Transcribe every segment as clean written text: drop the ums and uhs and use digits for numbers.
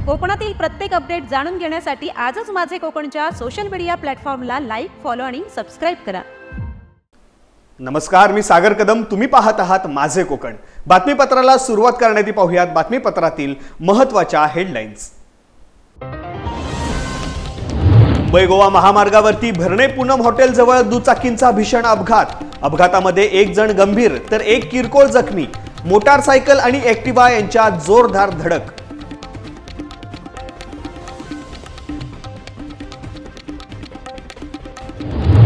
कोकणातील प्रत्येक अपडेट जाणून घेण्यासाठी आजच माझे कोकणच्या सोशल मीडिया प्लॅटफॉर्मला लाईक, फॉलो आणि सबस्क्राइब करा। नमस्कार, मी सागर कदम। तुम्ही पाहत आहात माझे कोकण। बातमीपत्राला सुरुवात करण्याआधी पाहूयात बातमीपत्रातील महत्त्वाच्या हेडलाईन्स। मुंबई गोवा महामार्गावरती भरणे पूनम हॉटेल जवळ दुचाकींचा भीषण अपघात। अपघातामध्ये एक जण गंभीर तर एक किरकोळ जखमी। मोटारसायकल आणि ऍक्टिवा यांच्यात जोरदार धडक।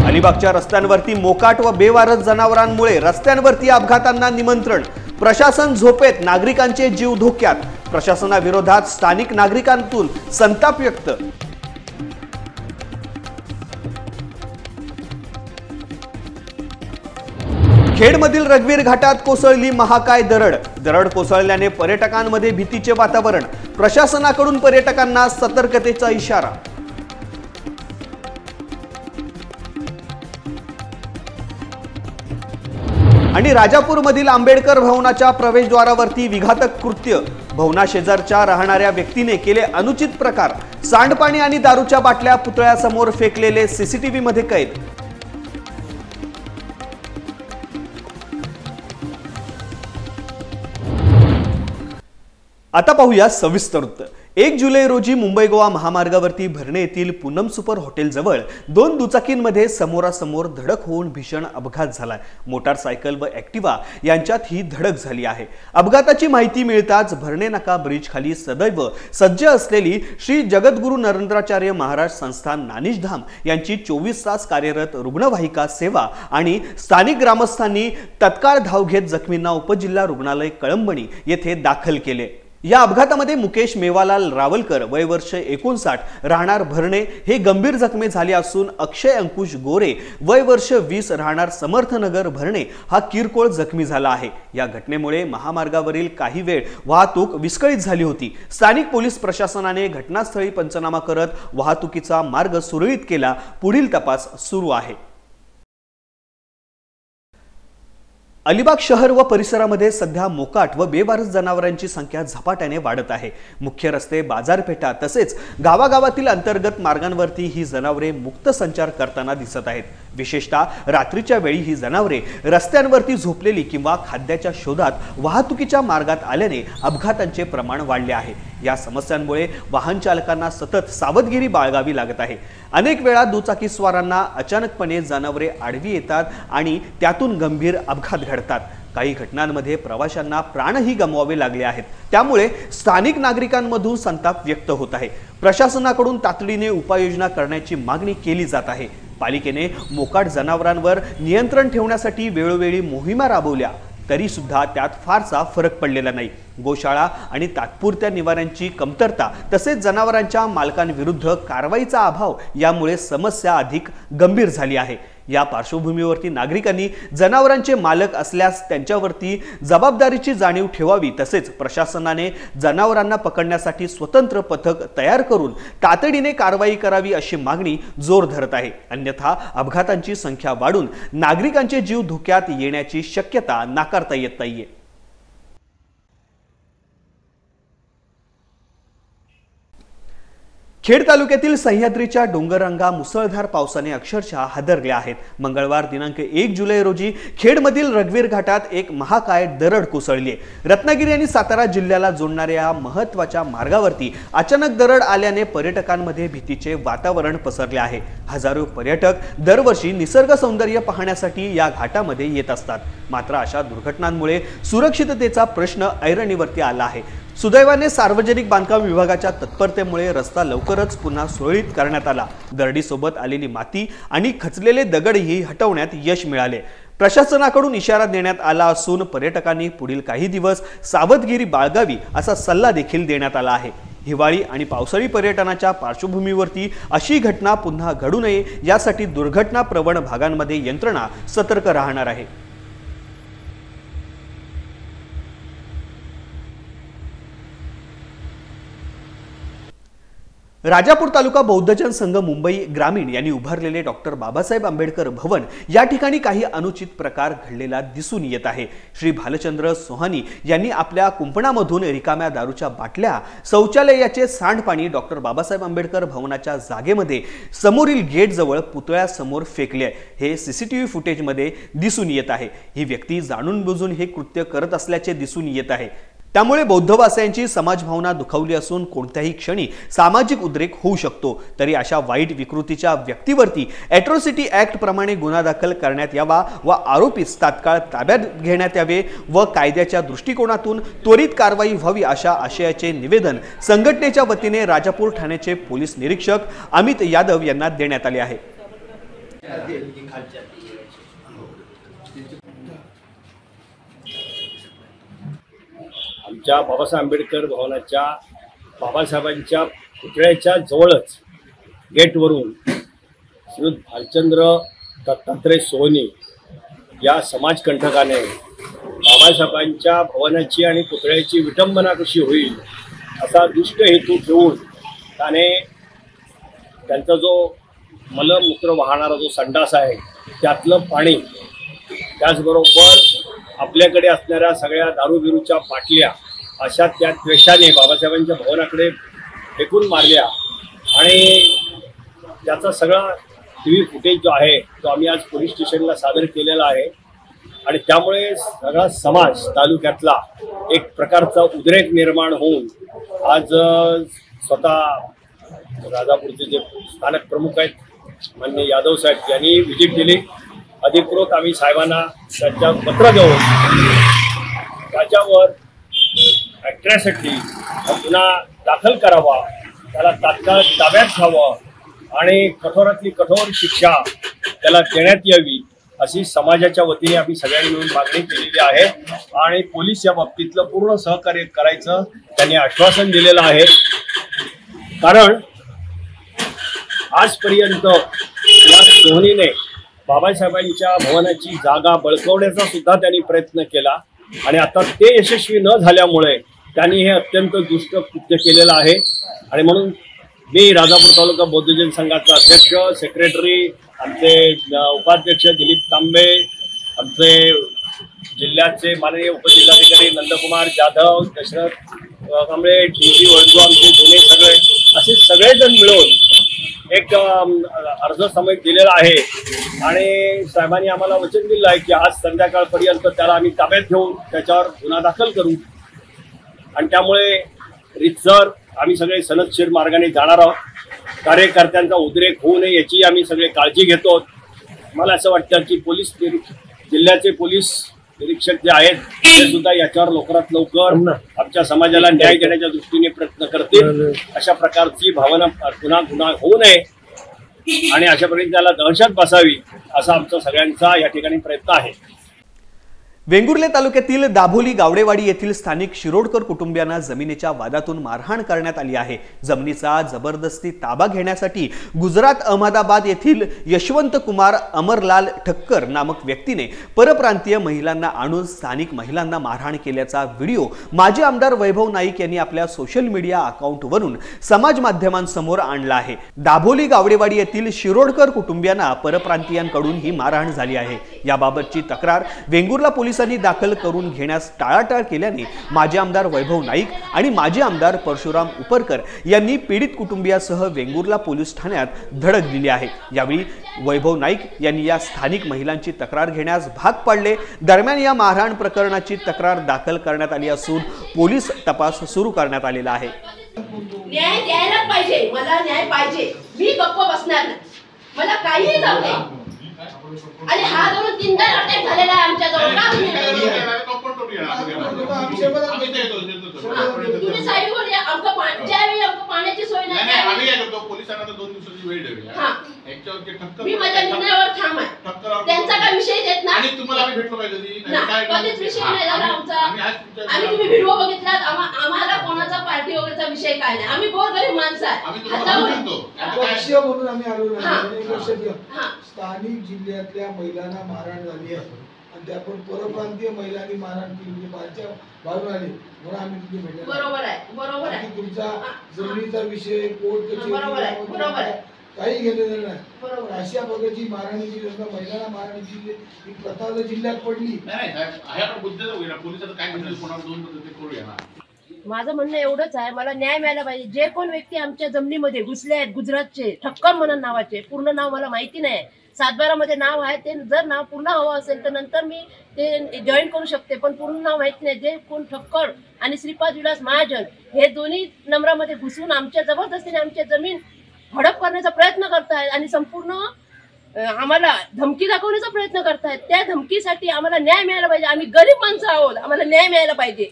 अलिबागच्या रस्त्यांवरती मोकाट व बेवारस जनावरांमुळे रस्त्यांवरती अपघातांना निमंत्रण। प्रशासन झोपेत, नागरिकांचे जीव धोक्यात। प्रशासनाविरोधात स्थानिक नागरिकांतून संताप व्यक्त। खेडमधील रघुवीर घाटात कोसळली महाकाय दरड। दरड कोसळल्याने पर्यटकांमध्ये भीतीचे वातावरण। प्रशासनाकडून पर्यटकांना सतर्कतेचा इशारा। आणि राजापूरमधील आंबेडकर भवनाच्या प्रवेशद्वारावरती विघातक कृत्य। भवनाशेजारच्या राहणाऱ्या व्यक्तीने केले अनुचित प्रकार। सांडपाणी आणि दारूच्या बाटल्या पुतळ्यासमोर फेकलेले सीसीटीव्ही मध्ये कैद। आता पाहूया सविस्तर वृत्त। 1 जुलै रोजी मुंबई गोवा महामार्गावरती भरणे येथील पूनम सुपर हॉटेल जवळ दोन दुचाकींमध्ये समोरासमोर धडक होऊन भीषण अपघात झाला। मोटारसायकल व ऍक्टिवा यांच्यात ही धडक झाली आहे। अपघाताची माहिती मिळताच भरणे नाका ब्रिज खाली सदैव सज्ज असलेली श्री जगद्गुरु नरेंद्राचार्य महाराज संस्थान नानिशधाम यांची 24 तास कार्यरत रुग्णवाहिका सेवा आणि स्थानिक ग्रामस्थांनी तत्काळ धाव घेत जखमींना उपजिल्हा रुग्णालय कळंबणी येथे दाखल केले। या अपघातामध्ये मुकेश मेवालाल रावलकर वय वर्ष 59 राहणार भरणे हे गंभीर जखमी झाले असून अक्षय अंकुश गोरे वय वर्ष 20 राहणार समर्थनगर भरणे हा किरकोळ जखमी झाला आहे। या घटनेमुळे महामार्गावरील काही वेळ वाहतूक विस्कळीत झाली होती। स्थानिक पोलीस प्रशासनाने घटनास्थळी पंचनामा करत वाहतुकीचा मार्ग सुरळीत केला। पुढील तपास सुरू आहे। अलिबाग शहर व परिसरामध्ये सध्या मोकाट व बेवारस जनावरांची संख्या झपाट्याने वाढत आहे। मुख्य रस्ते, बाजारपेठा तसेच गावागावातील अंतर्गत मार्गांवरती ही जनावरे मुक्त संचार करताना दिसत आहेत। विशेषतः रात्रीच्या वेळी ही जनावरे रस्त्यांवरती झोपलेली किंवा खाद्याच्या शोधात वाहतुकीच्या मार्गात आल्याने अपघातांचे प्रमाण वाढले आहे। या समस्यांमुळे वाहन चालकांना सतत सावधगिरी बाळगावी लागत आहे। अनेक वेळा दुचाकीस्वारांना अचानकपणे जनावरे आडवी येतात आणि त्यातून गंभीर अपघात घडतात। काही घटनांमध्ये प्रवाशांना प्राणही गमवावे लागले आहेत। त्यामुळे स्थानिक नागरिकांमधून संताप व्यक्त होत आहे। प्रशासनाकडून तातडीने उपाययोजना करण्याची मागणी केली जात आहे। पालिकेने मोकाट जनावरांवर नियंत्रण ठेवण्यासाठी वेळोवेळी मोहिमा राबवल्या तरी सुद्धा त्यात फारसा फरक पडलेला नाही। गोशाळा आणि तात्पुरत्या निवाऱ्यांची कमतरता तसेच जनावरांच्या मालकांविरुद्ध कारवाईचा अभाव यामुळे समस्या अधिक गंभीर झाली आहे। या पार्श्वभूमीवरती नागरिकांनी जनावरांचे मालक असल्यास त्यांच्यावरती जबाबदारीची जाणीव ठेवावी। तसेच प्रशासनाने जनावरांना पकडण्यासाठी स्वतंत्र पथक तयार करून तातडीने कारवाई करावी अशी मागणी जोर धरत आहे। अन्यथा अपघातांची संख्या वाढून नागरिकांचे जीव धोक्यात येण्याची शक्यता नाकारता येत नाहीये। खेड तालुक्यातील सह्याद्रीच्या डोंगररांगा मुसळधार पावसाने अक्षरशः हादरल्या आहेत। मंगळवार दिनांक 1 जुलै रोजी खेडमधील रघुवीर घाटात एक महाकाय दरड कोसळली आहे। रत्नागिरी आणि सातारा जिल्ह्याला जोडणाऱ्या महत्त्वाच्या मार्गावरती अचानक दरड आल्याने पर्यटकांमध्ये भीतीचे वातावरण पसरले आहे। हजारो पर्यटक दरवर्षी निसर्ग सौंदर्य पाहण्यासाठी या घाटामध्ये येत असतात। मात्र अशा दुर्घटनांमुळे सुरक्षिततेचा प्रश्न ऐरणीवरती आला आहे। सुदैवाने सार्वजनिक बांधकाम विभागाच्या तत्परतेमुळे रस्ता लवकरच पुन्हा सुरळीत करण्यात आला। दरडीसोबत आलेली माती आणि खचलेले दगडही हटवण्यात यश मिळाले। प्रशासनाकडून इशारा देण्यात आला असून पर्यटकांनी पुढील काही दिवस सावधगिरी बाळगावी असा सल्ला देखील देण्यात आला आहे। हिवाळी आणि पावसाळी पर्यटनाच्या पार्श्वभूमीवरती अशी घटना पुन्हा घडू नये यासाठी दुर्घटना प्रवण भागांमध्ये यंत्रणा सतर्क राहणार आहे। राजापूर तालुका बौद्धजन संघ मुंबई ग्रामीण यांनी उभारलेले डॉक्टर बाबासाहेब आंबेडकर भवन या ठिकाणी काही अनुचित प्रकार घडलेला दिसून येत आहे। श्री भालचंद्र सोहानी यांनी आपल्या कुंपणामधून रिकाम्या दारूच्या बाटल्या, शौचालयाचे सांडपाणी डॉक्टर बाबासाहेब आंबेडकर भवनाच्या जागेमध्ये समोरील गेट जवळ पुतळ्यासमोर फेकले। हे सीसीटीव्ही फुटेजमध्ये दिसून येत आहे। ही व्यक्ती जाणून बुजून हे कृत्य करत असल्याचे दिसून येत आहे। त्यामुळे बौद्धवासियांची समाजभावना दुखावली असून कोणत्याही क्षणी सामाजिक उद्रेक होऊ शकतो। तरी अशा वाईट विकृतीच्या व्यक्तीवरती ॲट्रॉसिटी ॲक्ट प्रमाणे गुन्हा दाखल करण्यात यावा व आरोपीस तात्काळ ताब्यात घेण्यात यावे व कायद्याच्या दृष्टिकोनातून त्वरित कारवाई व्हावी अशा आशयाचे निवेदन संघटनेच्या वतीने राजापूर ठाण्याचे पोलीस निरीक्षक अमित यादव यांना देण्यात आले आहे। आमच्या बाबासाहेब आंबेडकर भवनाच्या बाबासाहेबांच्या पुतळ्याच्या जवळच गेटवरून श्री भालचंद्र दत्तात्रय सोहनी या समाजकंटकाने बाबासाहेबांच्या भवनाची आणि पुतळ्याची विटंबना कशी होईल असा दुष्ट हेतू ठेवून त्याने त्यांचा जो मलमूत्र वाहणारा जो संडास आहे त्यातलं पाणी, त्याचबरोबर आपल्याकडे असणाऱ्या सगळ्या दारू बिरूच्या बाटल्या अशा त्या द्वेषाने बाबासाहेबांच्या भवनाकडे फेकून मारल्या आणि त्याचा सगळा टीव्ही फुटेज जो आहे तो आम्ही आज पोलीस स्टेशनला सादर केलेला आहे। आणि त्यामुळे सगळा समाज तालुक्यातला एक प्रकारचा उद्रेक निर्माण होऊन आज स्वतः राजापूरचे जे स्थानक प्रमुख आहेत माननीय यादव साहेब यांनी व्हिजिट दिली। अधिकृत आम्ही साहेबांना त्यांच्या पत्र देऊन त्याच्यावर ॲट्रॉसिटी गुन्हा दाखल करावा, त्याला तात्काळ ताब्यात घ्यावं आणि कठोरातली कठोर शिक्षा त्याला देण्यात यावी अशी समाजाच्या वतीने आम्ही सगळ्यांनी मिळून मागणी केलेली आहे। आणि पोलीस या बाबतीतलं पूर्ण सहकार्य करायचं त्यांनी आश्वासन दिलेलं आहे। कारण आजपर्यंत या सोहनीने बाबासाहेबांच्या भवनाची जागा बळकवण्याचा सुद्धा त्यांनी प्रयत्न केला आणि आता ते यशस्वी न झाल्यामुळे त्यांनी हे अत्यंत दुष्ट कृत्य केलेलं आहे। आणि म्हणून मी राजापूर तालुका बौद्धजन संघाचा अध्यक्ष, सेक्रेटरी, आमचे उपाध्यक्ष दिलीप तांबे, आमचे जिल्ह्याचे माननीय उपजिल्हाधिकारी नंदकुमार जाधव, दशरथ कांबळे, डी.जी. वळजू, आमचे जुने सगळे असे सगळेजण मिळून एक अर्ज सामूहिक दिलेला आहे। आणि साहेबांनी आम्हाला वचन दिलं आहे की आज संध्याकाळपर्यंत त्याला आम्ही ताब्यात घेऊन त्याच्यावर गुन्हा दाखल करू आणि त्यामुळे रितसर आम्ही सगळे सनदशीर मार्गाने जाणार आहोत। कार्यकर्त्यांचा उद्रेक होऊ नये याची आम्ही सगळे काळजी घेतो। मला असं वाटतं की पोलीस जिल्ह्याचे पोलीस निरीक्षक जे आहेत ते सुद्धा याच्यावर लवकरात लवकर आमच्या समाजाला न्याय देण्याच्या दृष्टीने प्रयत्न करतील। अशा प्रकारची भावना पुन्हा होऊ नये आणि अशा प्रकारे त्याला दहशत बसावी असा आमचा सगळ्यांचा या ठिकाणी प्रयत्न आहे। वेंगुर्ले तालुक्यातील दाभोली गावडेवाडी येथील स्थानिक शिरोडकर कुटुंबियांना जमिनीच्या वादातून मारहाण करण्यात आली आहे। जमिनीचा जबरदस्ती ताबा घेण्यासाठी गुजरात अहमदाबाद येथील यशवंत कुमार अमरलाल ठक्कर नामक व्यक्तीने परप्रांतीय महिलांना आणून स्थानिक महिलांना मारहाण केल्याचा व्हिडिओ माजी आमदार वैभव नाईक यांनी आपल्या सोशल मीडिया अकाउंटवरून समाज माध्यमांसमोर आणला आहे। दाभोली गावडेवाडी येथील शिरोडकर कुटुंबियांना परप्रांतीयांकडून ही मारहाण झाली आहे। याबाबतची तक्रार वेंगुर्ला पोलिसांनी दाखल करून घेण्यास टाळाटाळ केल्याने माजी आमदार वैभव नाईक आणि माजी आमदार परशुराम उपरकर यांनी पीडित कुटुंबियासह वेंगुर्ला पोलीस ठाण्यात धडक दिली आहे। यावेळी वैभव नाईक यांनी या स्थानिक महिलांची तक्रार घेण्यास भाग पाडले। दरम्यान या मारहाण प्रकरणाची तक्रार दाखल करण्यात आली असून पोलीस तपास सुरू करण्यात आलेला आहे। न्याय द्यायला पाहिजे, मला न्याय पाहिजे, मी गप्प बसणार नाही, मला काहीही जाऊ दे। आणि हा दोन तीनदा अटॅक झालेला आहे आमच्या जवळ का तुम्ही साईडवर या, आमचं ज्यावेळी आमचं पाण्याची सोय नाही आम्ही काय करतो पोलिसांना 2 दिवसाची वेळ देऊया। मी माझ्या निर्णयावर ठाम आहे, त्यांचा काय विषय देत नाही आणि तुम्हाला आम्ही भेटलो पाहिजे कधीच विषय नाही झाला आमचा। आम्ही तुम्ही व्हिडिओ बघितलात, आम्हाला कोणाचा पार्टी वगैरेचा विषय काय नाही, आम्ही गोरगरीब माणसं म्हणून आम्ही आलो नाही। स्थानिक जिल्ह्यातल्या महिलांना मारहाण झाली आहे आणि त्या पण परप्रांतीय महिलांनी मारहाण केली, म्हणजे बाहेरच्या बाहेरून आले म्हणून आम्ही तिथे भेटायला. बरोबर आहे, बरोबर आहे. तुमचा जमिनीचा विषय कोर्ट बरोबर आहे, बरोबर आहे. काही घेतलेलं नाही. बरोबर. अशा प्रकारची मारहाणीची घटना, महिलांना मारहाणीची ही प्रथा जर जिल्ह्यात पडली. माझं म्हणणं एवढंच आहे, मला न्याय मिळाला पाहिजे. जे कोण व्यक्ती आमच्या जमिनीमध्ये घुसले आहेत, गुजरातचे ठक्कर म्हणून नावाचे, पूर्ण नाव मला माहिती नाही, 7/12 मध्ये नाव आहे, ते जर नाव पूर्ण हवं असेल तर नंतर मी ते जॉईन करू शकते, पण पूर्ण नाव माहिती नाही. जे कोण ठक्कर आणि श्रीपाद विलास महाजन हे दोन्ही नंबरामध्ये घुसून आमच्या जबरदस्तीने आमची जमीन हडप करण्याचा प्रयत्न करतायत आणि संपूर्ण आम्हाला धमकी दाखवण्याचा प्रयत्न करतायत, त्या धमकीसाठी आम्हाला न्याय मिळाला पाहिजे. आम्ही गरीब माणसं आहोत, आम्हाला न्याय मिळाला पाहिजे.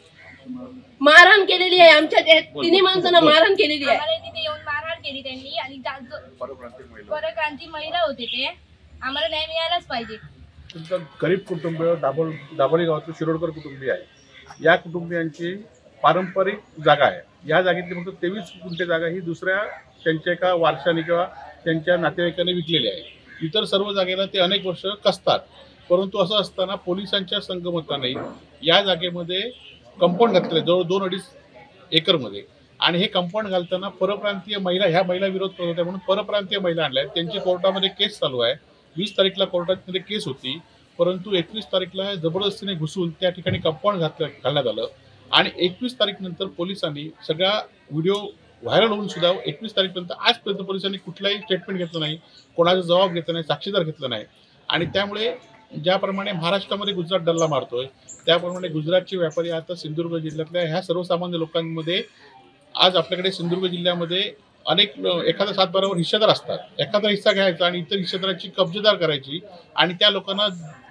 मारहाण केलेली आहे, आमच्या तिन्ही माणसांना मारहाण केलेली आहे. तिथे येऊन मारहाण केली त्यांनी आणि परप्रांतीय महिला होते ते. आम्हाला न्याय मिळालाच पाहिजे. तुमचं गरीब कुटुंबीय दाभोळी गावातील शिरोडकर कुटुंबीय आहे. या कुटुंबियांची पारंपरिक जागा आहे. या जागेतली फक्त 23 गुंठे जागा ही दुसऱ्या त्यांच्या एका वारशाने किंवा त्यांच्या नातेवाईकाने विकलेली आहे. इतर सर्व जागेला ते अनेक वर्ष कसतात. परंतु असं असताना पोलिसांच्या संगमताने या जागेमध्ये कंपाऊंड घातलेलं जवळ 2-2.5 एकरमध्ये, आणि हे कंपाऊंड घालताना परप्रांतीय महिला, ह्या महिला विरोध करत होत्या म्हणून परप्रांतीय महिला आणल्या. त्यांची कोर्टामध्ये केस चालू आहे. 20 तारीखला कोर्टामध्ये केस होती, परंतु 21 तारीखला जबरदस्तीने घुसून त्या ठिकाणी कंपाऊंड घालण्यात आलं. आणि 21 तारीखनंतर पोलिसांनी सगळा व्हिडिओ व्हायरल होऊन सुद्धा 21 तारीखपर्यंत आजपर्यंत पोलिसांनी कुठलाही स्टेटमेंट घेतलं नाही, कोणाचा जबाब घेतला नाही, साक्षीदार घेतलं नाही. आणि त्यामुळे ज्याप्रमाणे महाराष्ट्रामध्ये गुजरात डल्ला मारतोय, त्याप्रमाणे गुजरातचे व्यापारी आता सिंधुदुर्ग जिल्ह्यातल्या ह्या सर्वसामान्य लोकांमध्ये, आज आपल्याकडे सिंधुदुर्ग जिल्ह्यामध्ये अनेक एखाद्या 7/12वर हिस्सेदार असतात. एखादा हिस्सा घ्यायचा आणि इतर हिस्सेदाराची कब्जेदार करायची आणि त्या लोकांना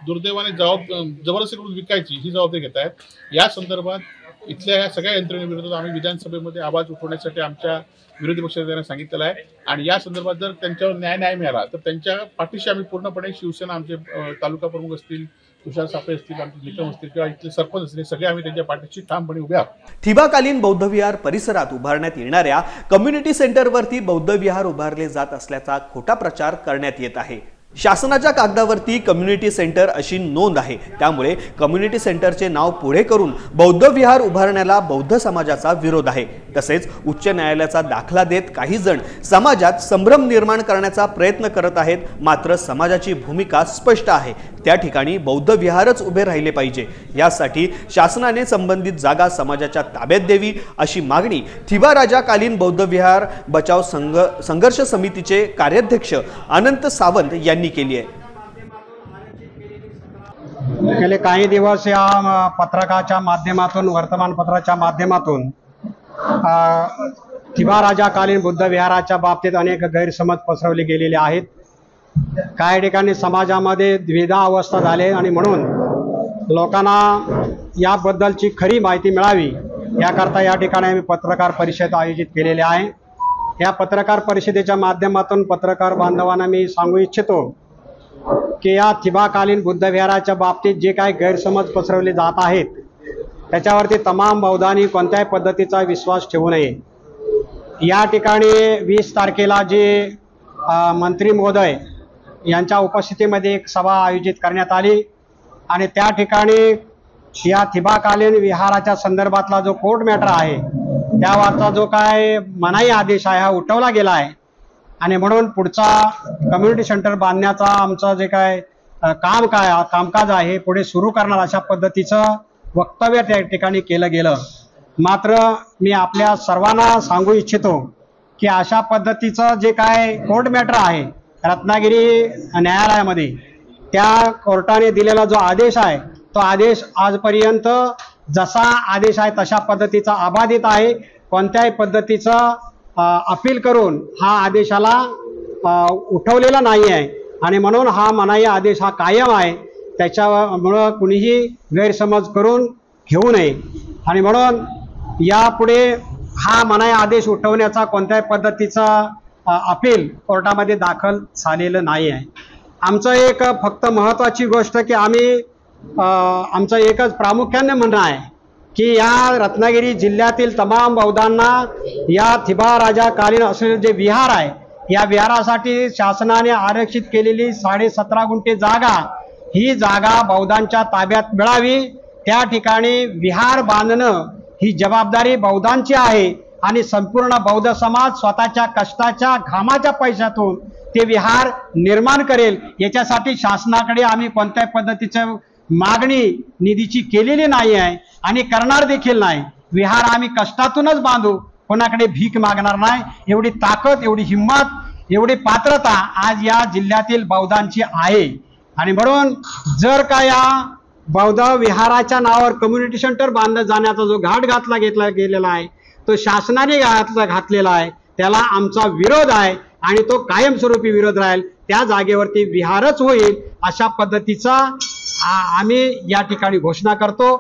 दुर्दैवाने जबरदस्ती करून विकायची ही जबाबदारी घेत आहेत. या संदर्भात इथल्या या सगळ्या यंत्रणेविरोधात आम्ही विधानसभेमध्ये आवाज उठवण्यासाठी आमच्या विरोधी पक्षाने सांगितलेलं आहे. आणि या संदर्भात जर त्यांच्यावर न्याय मिळाला तर त्यांच्या पाठीशी आम्ही पूर्णपणे, शिवसेना, आमचे तालुका प्रमुख असतील, तुषार सापळे असतील, आमचे निकम असतील किंवा इथले सरपंच असतील, सगळे आम्ही त्यांच्या पाठीशी ठामपणे उभे आहोत. थिबाकालीन बौद्ध विहार परिसरात उभारण्यात येणाऱ्या कम्युनिटी सेंटरवरती बौद्ध विहार उभारले जात असल्याचा खोटा प्रचार करण्यात येत आहे. शासनाच्या कागदावरती कम्युनिटी सेंटर अशी नोंद आहे, त्यामुळे कम्युनिटी सेंटरचे नाव पुढे करून बौद्ध विहार उभारण्याला बौद्ध समाजाचा विरोध आहे. तसेच उच्च न्यायालयाचा दाखला देत काही जण समाजात संभ्रम निर्माण करण्याचा प्रयत्न करत आहेत. मात्र समाजाची भूमिका स्पष्ट आहे, त्या ठिकाणी बौद्ध विहारच उभे राहिले पाहिजे. यासाठी शासनाने संबंधित जागा समाजाच्या ताब्यात द्यावी अशी मागणी थिबा राजाकालीन बौद्ध विहार बचाव संघर्ष समितीचे कार्याध्यक्ष अनंत सावंत यांनी केली आहे. गेले काही दिवस या पत्रकाच्या माध्यमातून, वर्तमानपत्राच्या माध्यमातून थिबा राजाकालीन बुद्ध विहाराच्या बाबतीत अनेक गैरसमज पसरवले गेलेले आहेत. काही ठिकाणी समाजामध्ये द्विधा अवस्था झाले आणि म्हणून लोकांना याबद्दलची खरी माहिती मिळावी याकरता या ठिकाणी आम्ही पत्रकार परिषद आयोजित केलेली आहे. या पत्रकार परिषदेच्या माध्यमातून पत्रकार बांधवांना मी सांगू इच्छितो की या थिबाकालीन बुद्ध विहाराच्या बाबतीत जे काही गैरसमज पसरवले जात आहेत त्याच्यावरती तमाम बौद्धांनी कोणत्याही पद्धतीचा विश्वास ठेवू नये. या ठिकाणी 20 तारखेला जे मंत्री महोदय यांच्या उपस्थितीमध्ये एक सभा आयोजित करण्यात आली आणि त्या ठिकाणी या थिबाकालीन विहाराच्या संदर्भातला जो कोर्ट मॅटर आहे त्यावरचा जो काय मनाई आदेश आहे हा उठवला गेला आहे. आणि म्हणून पुढचा कम्युनिटी सेंटर बांधण्याचा आमचं जे काय कामकाज आहे पुढे सुरू करणार अशा पद्धतीचं वक्तव्य त्या ठिकाणी केलं गेलं. मात्र मी आपल्या सर्वांना सांगू इच्छितो की अशा पद्धतीचं जे काय कोर्ट मॅटर आहे रत्नागिरी न्यायालयामध्ये, त्या कोर्टाने दिलेला जो आदेश आहे तो आदेश आजपर्यंत जसा आदेश आहे तशा पद्धतीचा अबाधित आहे. कोणत्याही पद्धतीचं अपील करून हा आदेशाला उठवलेला नाही आहे आणि म्हणून हा मनाई आदेश हा कायम आहे. त्याच्यामुळं कुणीही गैरसमज करून घेऊ नये आणि म्हणून यापुढे हा मनाई आदेश उठवण्याचा कोणत्याही पद्धतीचा अपील कोर्टामध्ये दाखल झालेलं नाही आहे. आमचं एक फक्त महत्त्वाची गोष्ट की आम्ही आमचं एकच प्रामुख्याने म्हणणं आहे की या रत्नागिरी जिल्ह्यातील तमाम बौद्धांना या थिबा राजाकालीन असलेले जे विहार आहे या विहारासाठी शासनाने आरक्षित केलेली 17.5 गुंठे जागा ही जागा बौद्धांच्या ताब्यात मिळावी, त्या ठिकाणी विहार बांधणं ही जबाबदारी बौद्धांची आहे आणि संपूर्ण बौद्ध समाज स्वतःच्या कष्टाच्या घामाच्या पैशातून ते विहार निर्माण करेल। याच्यासाठी शासनाकडे आम्ही कोणत्याही पद्धतीचं मागणी निधीची केलेली नाही आहे आणि करणार देखील नाही। विहार आम्ही कष्टातूनच बांधू, कोणाकडे भीक मागणार नाही। एवढी ताकद, एवढी हिंमत, एवढी पात्रता आज या जिल्ह्यातील बौद्धांची आहे आणि म्हणून जर का या बौद्ध विहाराच्या नावावर कम्युनिटी सेंटर बांधलं जाण्याचा जो घाट घेतला गेलेला आहे तो शासनाने घातलेला आहे, त्याला आमचा विरोध आहे आणि तो कायमस्वरूपी विरोध राहील। त्या जागेवरती विहारच होईल अशा पद्धतीचा आम्ही या ठिकाणी घोषणा करतो।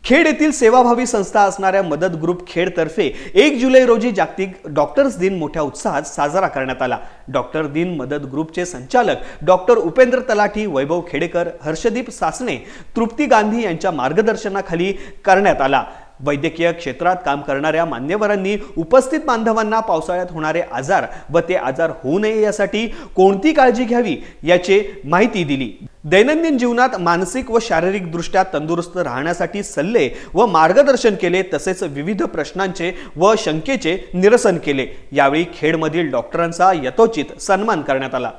खेड येथील सेवाभावी संस्था असणाऱ्या मदत ग्रुप खेडतर्फे 1 जुलै रोजी जागतिक डॉक्टर्स दिन मोठ्या उत्साहात साजरा करण्यात आला। डॉक्टर दिन मदत ग्रुपचे संचालक डॉक्टर उपेंद्र तलाठी, वैभव खेडेकर, हर्षदीप सासणे, तृप्ती गांधी यांच्या मार्गदर्शनाखाली करण्यात आला। वैद्यकीय क्षेत्रात काम करणाऱ्या मान्यवरांनी उपस्थित बांधवांना पावसाळ्यात होणारे आजार व ते आजार होऊ नये यासाठी कोणती काळजी घ्यावी याची माहिती दिली। दैनंदिन जीवनात मानसिक व शारीरिक दृष्ट्या तंदुरुस्त राहण्यासाठी सल्ले व मार्गदर्शन केले, तसेच विविध प्रश्नांचे व शंकेचे निरसन केले। यावेळी खेडमधील डॉक्टरांचा यथोचित सन्मान करण्यात आला।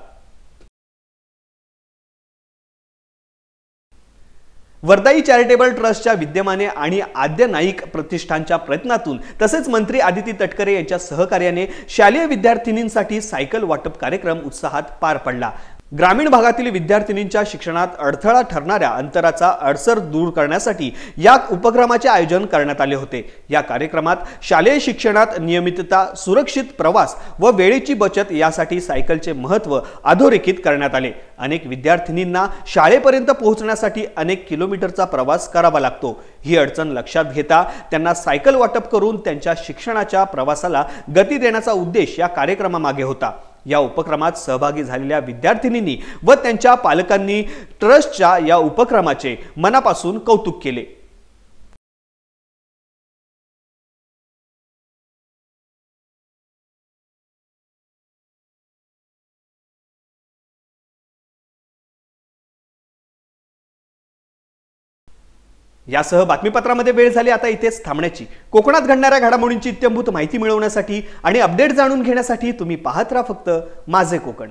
वर्धाई चॅरिटेबल ट्रस्टच्या विद्यमाने आणि आद्य नाईक प्रतिष्ठानच्या प्रयत्नातून तसेच मंत्री आदिती तटकरे यांच्या सहकार्याने शालेय विद्यार्थिनींसाठी सायकल वाटप कार्यक्रम उत्साहात पार पडला। ग्रामीण भागातील विद्यार्थिनींच्या शिक्षणात अडथळा ठरणाऱ्या अंतराचा अडसर दूर करण्यासाठी या उपक्रमाचे आयोजन करण्यात आले होते। या कार्यक्रमात शालेय शिक्षणात नियमितता, सुरक्षित प्रवास व वेळेची बचत यासाठी सायकलचे महत्त्व अधोरेखित करण्यात आले। अनेक विद्यार्थिनींना शाळेपर्यंत पोहोचण्यासाठी अनेक किलोमीटरचा प्रवास करावा लागतो। ही अडचण लक्षात घेता त्यांना सायकल वाटप करून त्यांच्या शिक्षणाच्या प्रवासाला गती देण्याचा उद्देश या कार्यक्रमामागे होता। या उपक्रमात सहभागी झालेल्या विद्यार्थिनींनी व त्यांच्या पालकांनी ट्रस्टच्या या उपक्रमाचे मनापासून कौतुक केले। यासह बातमीपत्रामध्ये वेळ झाली आता इथेच थांबण्याची। कोकणात घडणाऱ्या घडामोडींची इत्थंभूत माहिती मिळवण्यासाठी आणि अपडेट जाणून घेण्यासाठी तुम्ही पाहत राहा फक्त माझे कोकण।